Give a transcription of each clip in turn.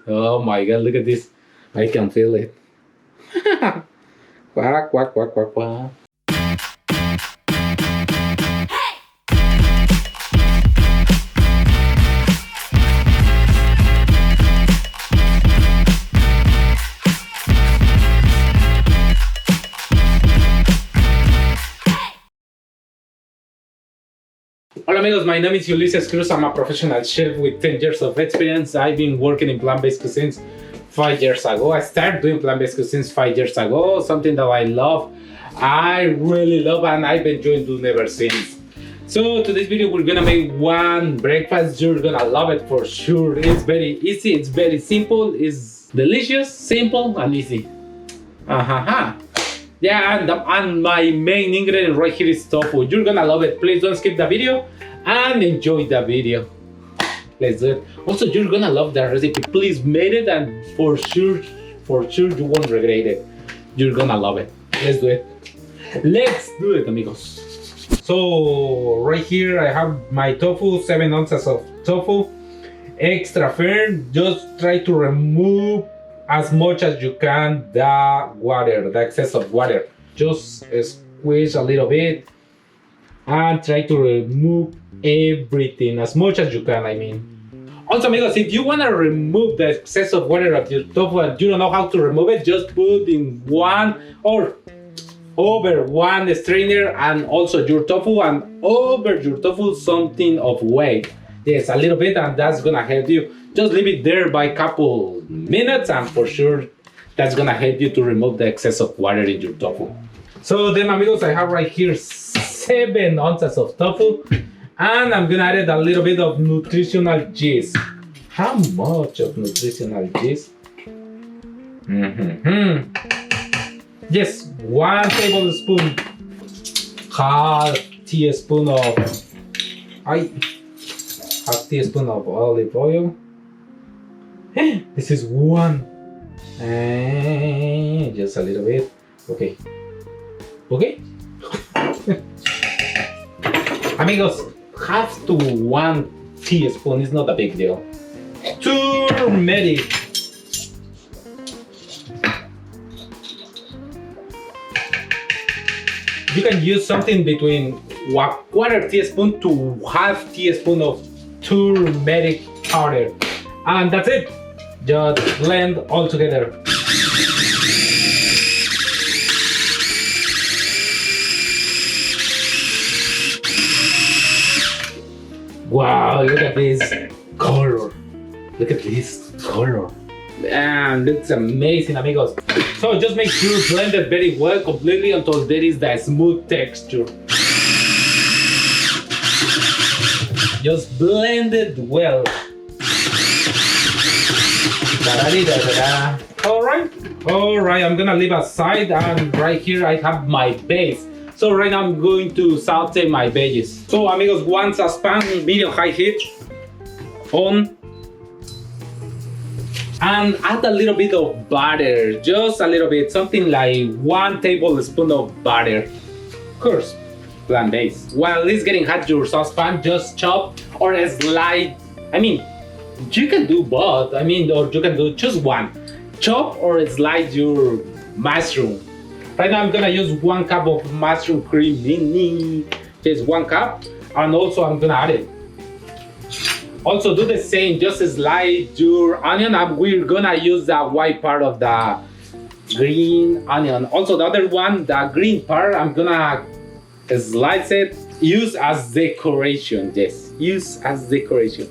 Oh my god, look at this. I can feel it. Quack, quack, quack, quack, quack. Hola amigos, my name is Ulises Cruz. I'm a professional chef with 10 years of experience. I've been working in plant-based cuisines 5 years ago. I started doing plant-based cuisines 5 years ago, something that I love. I really love and I've been doing ever since. So today's video we're gonna make one breakfast. You're gonna love it for sure. It's very easy, it's very simple, it's delicious, simple and easy. Yeah, and my main ingredient right here is tofu. You're gonna love it. Please don't skip the video and enjoy the video. Let's do it. Also, you're gonna love the recipe. Please make it and for sure you won't regret it. You're gonna love it. Let's do it. Let's do it, amigos. So right here I have my tofu, 7 ounces of tofu, extra firm. Just try to remove as much as you can the water, the excess of water. Just squeeze a little bit and try to remove everything as much as you can, I mean. Also amigos, if you want to remove the excess of water of your tofu and you don't know how to remove it, just put in one or over one strainer and also your tofu, and over your tofu something of weight. Yes, a little bit, and that's gonna help you. Just leave it there by a couple minutes and for sure that's gonna help you to remove the excess of water in your tofu. So then amigos, I have right here 7 ounces of tofu and I'm gonna add a little bit of nutritional yeast. How much of nutritional yeast? Yes, 1 tablespoon, half teaspoon of olive oil. This is 1, and just a little bit. Okay. Amigos, half to 1 teaspoon is not a big deal. Turmeric. You can use something between 1/4 teaspoon to half teaspoon of turmeric powder, and that's it. Just blend all together. Wow, look at this color. Look at this color. Man, it's amazing, amigos. So just make sure you blend it very well completely until there is that smooth texture. Just blend it well. Alright, I'm gonna leave aside, and right here I have my base. So right now I'm going to saute my veggies. So amigos, one saucepan, medium high heat on, and add a little bit of butter, just a little bit, something like 1 tablespoon of butter. Of course, plant-based. While it's getting hot, your saucepan, just chop or slide. I mean, you can do both. I mean, or you can do just one. Chop or slide your mushroom. Right now I'm gonna use 1 cup of mushroom cream mini. Just 1 cup, and also I'm gonna add it. Also do the same, just slide your onion, and we're gonna use the white part of the green onion. Also the other one, the green part, I'm gonna slice it. Use as decoration, yes, use as decoration.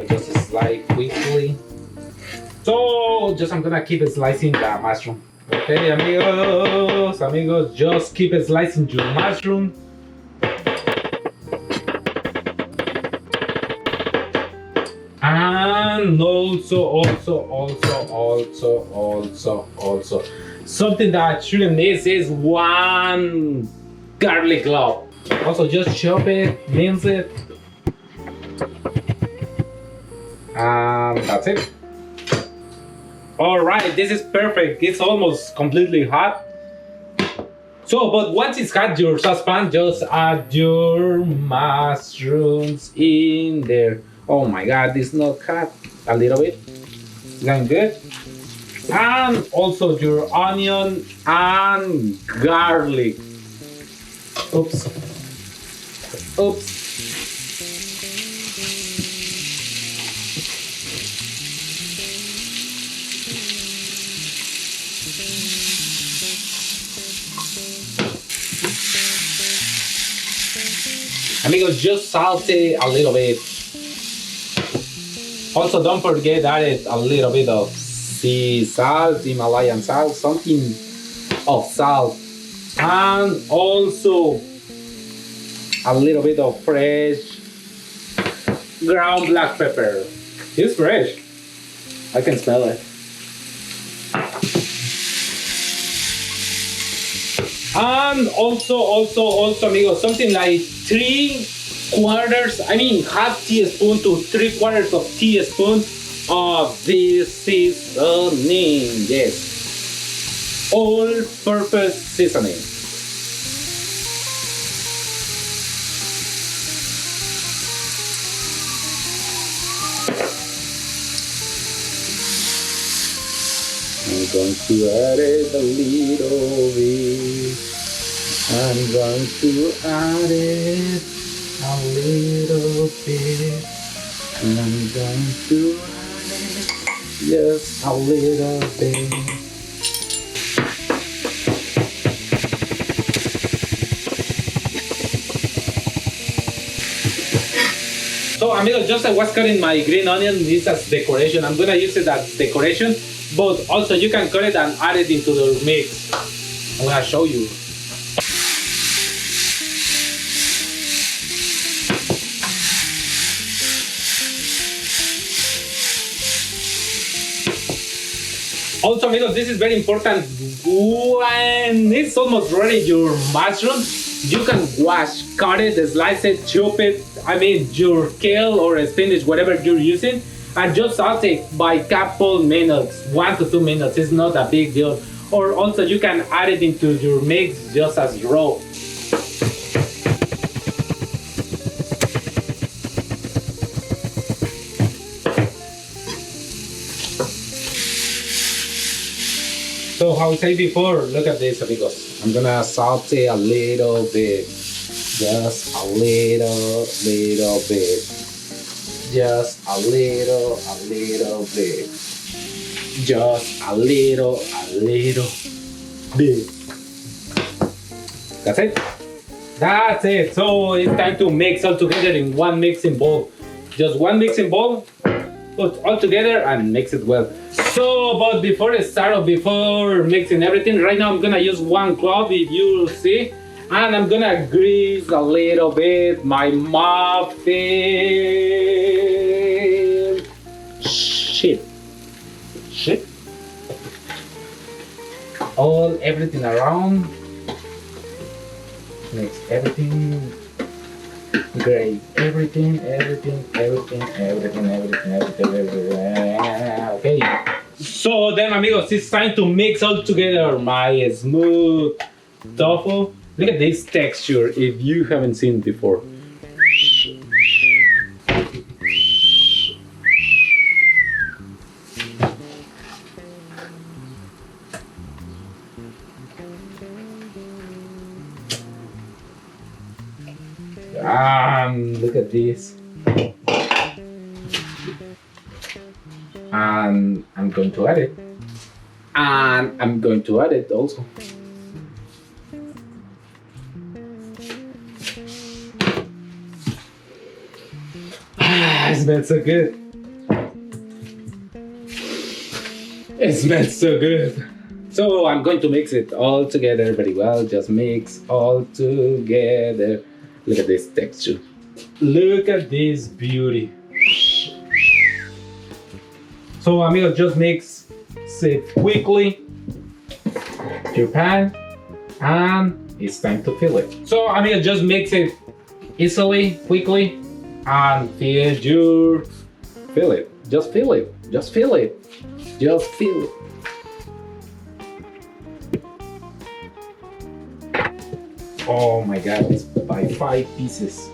Just slide quickly. So I'm gonna keep slicing the mushroom. Okay, amigos, just keep slicing your mushroom. And also, something that shouldn't miss is 1 garlic clove. Also, just chop it, mince it, and that's it. Alright, this is perfect. It's almost completely hot. So, but once it's hot, your saucepan, just add your mushrooms in there. Oh my God, it's not hot. A little bit. Going good. And also your onion and garlic. Oops. Oops. Amigos, just saute a little bit. Also, don't forget add a little bit of sea salt, Himalayan salt, something of salt. And also a little bit of fresh ground black pepper. It's fresh. I can smell it. And also, amigos, something like half teaspoon to 3/4 of teaspoon of this seasoning. Yes, all-purpose seasoning. I'm going to add it a little bit. I'm going to add it a little bit. And I'm going to add it just a little bit. So amigos, just I was cutting my green onion. This as decoration. I'm gonna use it as decoration, but also you can cut it and add it into the mix. I'm gonna show you. Also, amigos, this is very important. When it's almost ready, your mushroom, you can wash, cut it, slice it, chop it. Your kale or spinach, whatever you're using, and just saute by couple minutes, 1 to 2 minutes. It's not a big deal. Or also, you can add it into your mix just as raw. So how I said before, look at this, amigos. I'm gonna saute a little bit, just a little bit, just a little bit, just a little bit. That's it. That's it. So it's time to mix all together in one mixing bowl. Just one mixing bowl. Put all together and mix it well. So, but before mixing everything, right now I'm gonna use one clove, if you see, and I'm gonna grease a little bit my muffin. Shit. Everything around. Mix everything. Great. Everything. Okay. So then, amigos, it's time to mix all together my smooth tofu. Look at this texture if you haven't seen it before. Look at this. And I'm going to add it. And I'm going to add it also. It smells so good. It smells so good. So I'm going to mix it all together very well. Just mix all together. Look at this texture. Look at this beauty. So amigos, just mix it quickly your pan, and it's time to fill it. So amigos, just mix it easily, quickly, and fill it. Just fill it. Oh my god, it's by 5 pieces.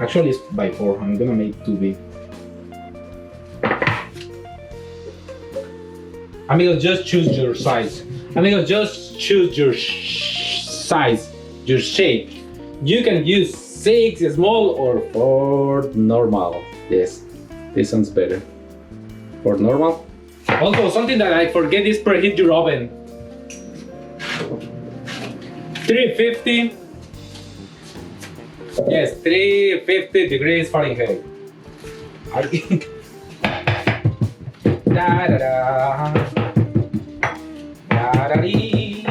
Actually, it's by 4. I'm gonna make 2 big. Amigos, just choose your size. Amigos, just choose your size, your shape. You can use 6 small or 4 normal. Yes, this one's better. For normal. Also, something that I forget is preheat your oven. 350. Yes, 350 degrees Fahrenheit. Da, da, da. Da, da, dee.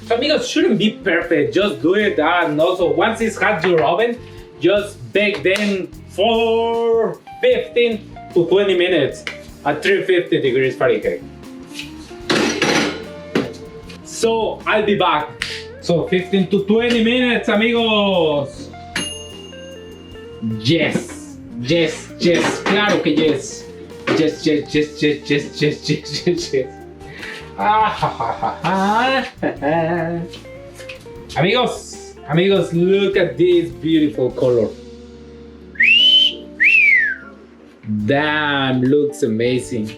So amigos, shouldn't be perfect, just do it. And also once it's hot your oven, just bake them for 15 to 20 minutes at 350 degrees Fahrenheit. So I'll be back. So 15 to 20 minutes, amigos. Yes, yes, yes, claro que yes. Yes, yes, yes, yes, yes, yes, yes, yes, yes. Amigos, look at this beautiful color. Damn, looks amazing.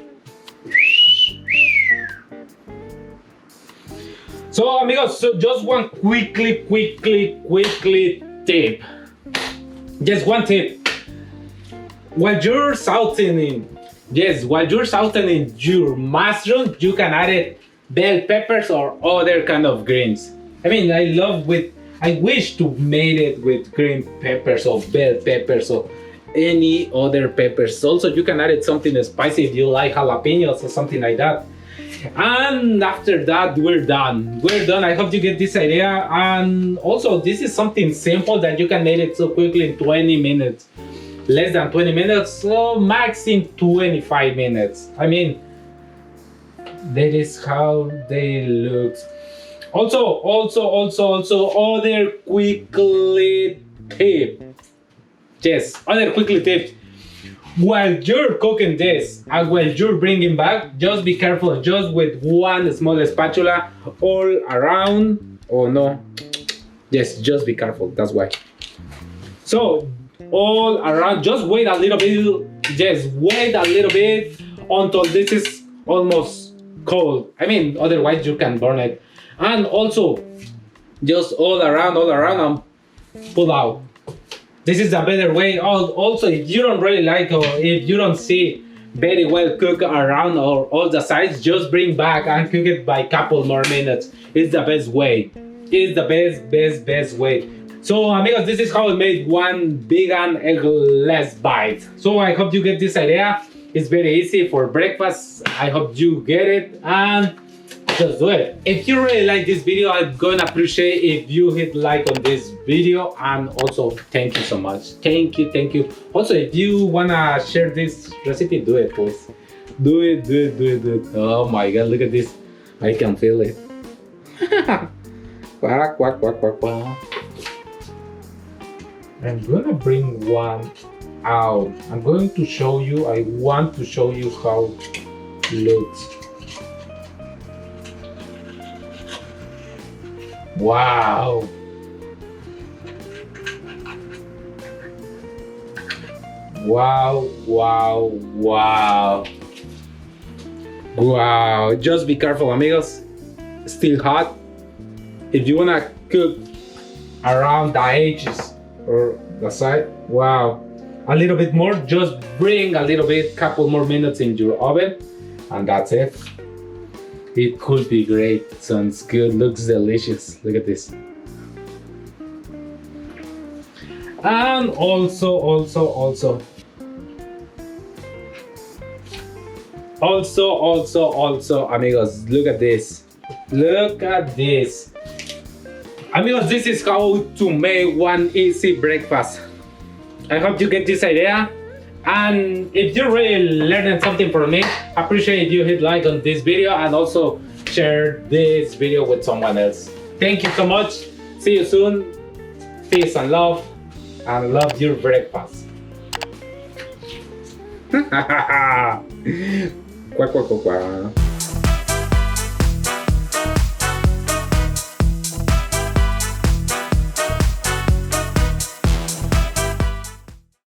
So amigos, so just one quickly tip. Just one tip. While you're sauteing your mushroom, you can add bell peppers or other kind of greens. I mean, I wish to made it with green peppers or bell peppers or any other peppers. Also, you can add something spicy if you like jalapenos or something like that. And after that, we're done. I hope you get this idea. And also, this is something simple that you can make it so quickly in 20 minutes. Less than 20 minutes, so max in 25 minutes. I mean, that is how they look. Also, other quickly tip. Yes, other quickly tip. While you're cooking this and while you're bringing back, just be careful, just with one small spatula all around. Oh no, yes, just be careful, that's why. So all around, just wait a little bit, just wait a little bit until this is almost cold. I mean, otherwise you can burn it. And also, just all around and pull out. This is a better way. Also, if you don't really like or if you don't see very well cook around or all the sides, just bring back and cook it by couple more minutes. It's the best way. It's the best way. So amigos, this is how I made one vegan eggless bite. So I hope you get this idea. It's very easy for breakfast. I hope you get it and just do it. If you really like this video, I'm gonna appreciate if you hit like on this video, and also thank you so much. Thank you. Also, if you wanna share this recipe, do it please. Do it. Oh my god, look at this. I can feel it. Quack, quack, quack, quack, quack. I'm gonna bring one out. I'm going to show you, I want to show you how it looks. Wow. Wow. Just be careful, amigos. Still hot. If you wanna cook around the edges or the side, wow. A little bit more, just bring a little bit, couple more minutes in your oven, and that's it. It could be great. Sounds good. Looks delicious. Look at this. And also, amigos, look at this. Look at this. Amigos, this is how to make one easy breakfast. I hope you get this idea. And if you're really learning something from me, I appreciate if you hit like on this video and also share this video with someone else. Thank you so much. See you soon. Peace and love your breakfast. Quack, quack, quack, quack.